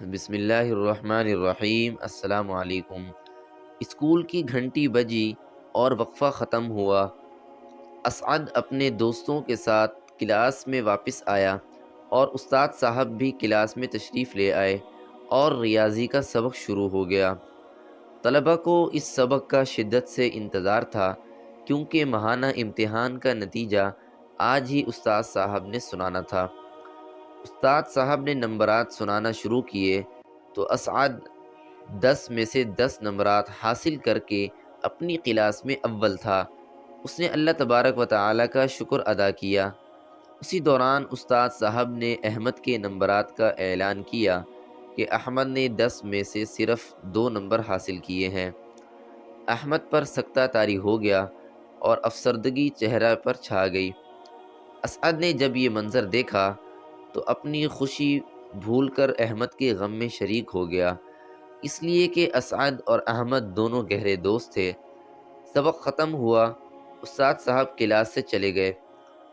بسم اللہ الرحمن الرحیم۔ السلام علیکم۔ اسکول کی گھنٹی بجی اور وقفہ ختم ہوا۔ اسعد اپنے دوستوں کے ساتھ کلاس میں واپس آیا اور استاد صاحب بھی کلاس میں تشریف لے آئے اور ریاضی کا سبق شروع ہو گیا۔ طلبہ کو اس سبق کا شدت سے انتظار تھا کیونکہ ماہانہ امتحان کا نتیجہ آج ہی استاد صاحب نے سنانا تھا۔ استاد صاحب نے نمبرات سنانا شروع کیے تو اسعد 10 میں سے 10 نمبرات حاصل کر کے اپنی کلاس میں اول تھا۔ اس نے اللہ تبارک و تعالی کا شکر ادا کیا۔ اسی دوران استاد صاحب نے احمد کے نمبرات کا اعلان کیا کہ احمد نے 10 میں سے صرف 2 نمبر حاصل کیے ہیں۔ احمد پر سکتہ طاری ہو گیا اور افسردگی چہرہ پر چھا گئی۔ اسعد نے جب یہ منظر دیکھا تو اپنی خوشی بھول کر احمد کے غم میں شریک ہو گیا، اس لیے کہ اسعد اور احمد دونوں گہرے دوست تھے۔ سبق ختم ہوا، استاد صاحب کلاس سے چلے گئے۔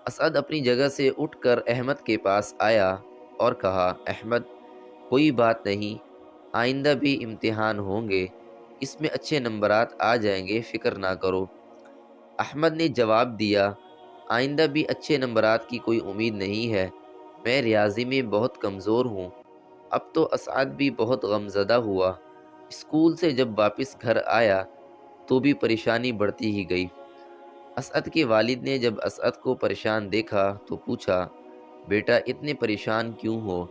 اسعد اپنی جگہ سے اٹھ کر احمد کے پاس آیا اور کہا، احمد کوئی بات نہیں، آئندہ بھی امتحان ہوں گے، اس میں اچھے نمبرات آ جائیں گے، فکر نہ کرو۔ احمد نے جواب دیا، آئندہ بھی اچھے نمبرات کی کوئی امید نہیں ہے، میں ریاضی میں بہت کمزور ہوں۔ اب تو اسعد بھی بہت غمزدہ ہوا۔ اسکول سے جب واپس گھر آیا تو بھی پریشانی بڑھتی ہی گئی۔ اسعد کے والد نے جب اسعد کو پریشان دیکھا تو پوچھا، بیٹا اتنے پریشان کیوں ہو؟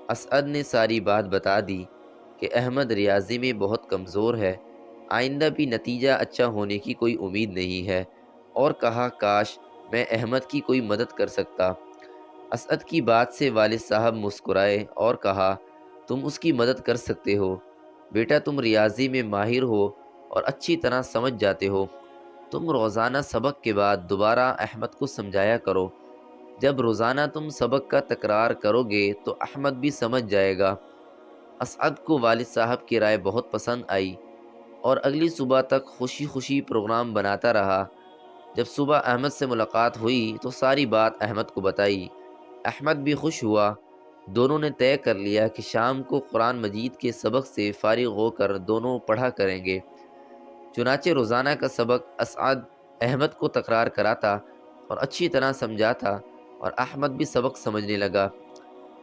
اسعد نے ساری بات بتا دی کہ احمد ریاضی میں بہت کمزور ہے، آئندہ بھی نتیجہ اچھا ہونے کی کوئی امید نہیں ہے، اور کہا کاش میں احمد کی کوئی مدد کر سکتا۔ اسعد کی بات سے والد صاحب مسکرائے اور کہا، تم اس کی مدد کر سکتے ہو، بیٹا تم ریاضی میں ماہر ہو اور اچھی طرح سمجھ جاتے ہو، تم روزانہ سبق کے بعد دوبارہ احمد کو سمجھایا کرو، جب روزانہ تم سبق کا تکرار کرو گے تو احمد بھی سمجھ جائے گا۔ اسعد کو والد صاحب کی رائے بہت پسند آئی اور اگلی صبح تک خوشی خوشی پروگرام بناتا رہا۔ جب صبح احمد سے ملاقات ہوئی تو ساری بات احمد کو بتائی۔ احمد بھی خوش ہوا۔ دونوں نے طے کر لیا کہ شام کو قرآن مجید کے سبق سے فارغ ہو کر دونوں پڑھا کریں گے۔ چنانچہ روزانہ کا سبق اسعد احمد کو تکرار کراتا اور اچھی طرح سمجھاتا اور احمد بھی سبق سمجھنے لگا۔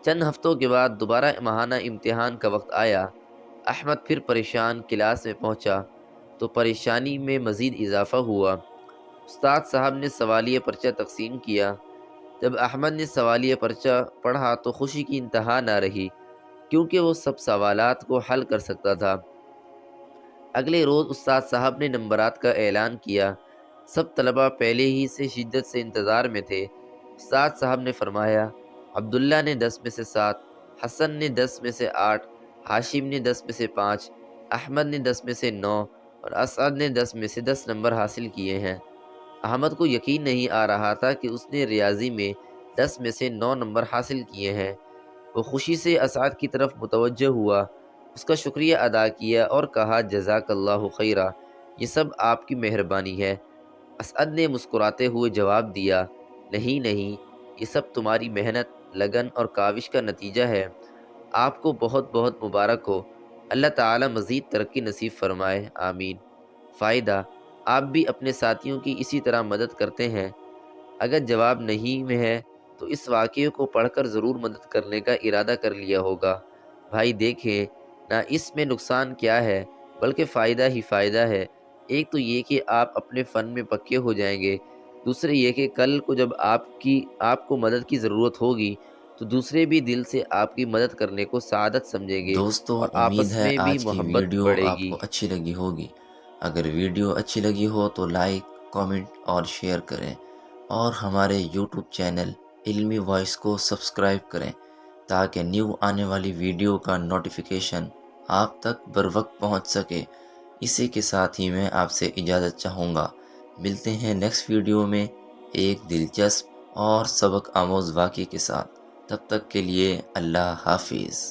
چند ہفتوں کے بعد دوبارہ ماہانہ امتحان کا وقت آیا۔ احمد پھر پریشان کلاس میں پہنچا تو پریشانی میں مزید اضافہ ہوا۔ استاد صاحب نے سوالیہ پرچہ تقسیم کیا۔ جب احمد نے سوالیہ پرچہ پڑھا تو خوشی کی انتہا نہ رہی کیونکہ وہ سب سوالات کو حل کر سکتا تھا۔ اگلے روز استاد صاحب نے نمبرات کا اعلان کیا۔ سب طلبہ پہلے ہی سے شدت سے انتظار میں تھے۔ استاد صاحب نے فرمایا، عبداللہ نے 10 میں سے 7، حسن نے 10 میں سے 8، ہاشم نے 10 میں سے 5، احمد نے 10 میں سے 9 اور اسعد نے 10 میں سے 10 نمبر حاصل کیے ہیں۔ احمد کو یقین نہیں آ رہا تھا کہ اس نے ریاضی میں 10 میں سے 9 نمبر حاصل کیے ہیں۔ وہ خوشی سے اسعد کی طرف متوجہ ہوا، اس کا شکریہ ادا کیا اور کہا، جزاک اللہ خیرہ، یہ سب آپ کی مہربانی ہے۔ اسعد نے مسکراتے ہوئے جواب دیا، نہیں نہیں، یہ سب تمہاری محنت، لگن اور کاوش کا نتیجہ ہے۔ آپ کو بہت بہت مبارک ہو، اللہ تعالی مزید ترقی نصیب فرمائے، آمین۔ فائدہ: آپ بھی اپنے ساتھیوں کی اسی طرح مدد کرتے ہیں۔ اگر جواب نہیں میں ہے تو اس واقعے کو پڑھ کر ضرور مدد کرنے کا ارادہ کر لیا ہوگا۔ بھائی دیکھیں نہ اس میں نقصان کیا ہے بلکہ فائدہ ہی فائدہ ہے۔ ایک تو یہ کہ آپ اپنے فن میں پکے ہو جائیں گے، دوسرے یہ کہ کل کو جب آپ کو مدد کی ضرورت ہوگی تو دوسرے بھی دل سے آپ کی مدد کرنے کو سعادت سمجھیں گے دوستو، اور امید آپس ہے میں بھی آج کی محبت ویڈیو بڑھے آپ گی۔ کو اچھی لگی ہوگی۔ اگر ویڈیو اچھی لگی ہو تو لائک، کامنٹ اور شیئر کریں، اور ہمارے یوٹیوب چینل علمی وائس کو سبسکرائب کریں تاکہ نیو آنے والی ویڈیو کا نوٹیفیکیشن آپ تک بر وقت پہنچ سکے۔ اسی کے ساتھ ہی میں آپ سے اجازت چاہوں گا۔ ملتے ہیں نیکسٹ ویڈیو میں ایک دلچسپ اور سبق آموز واقعے کے ساتھ۔ تب تک کے لیے اللہ حافظ۔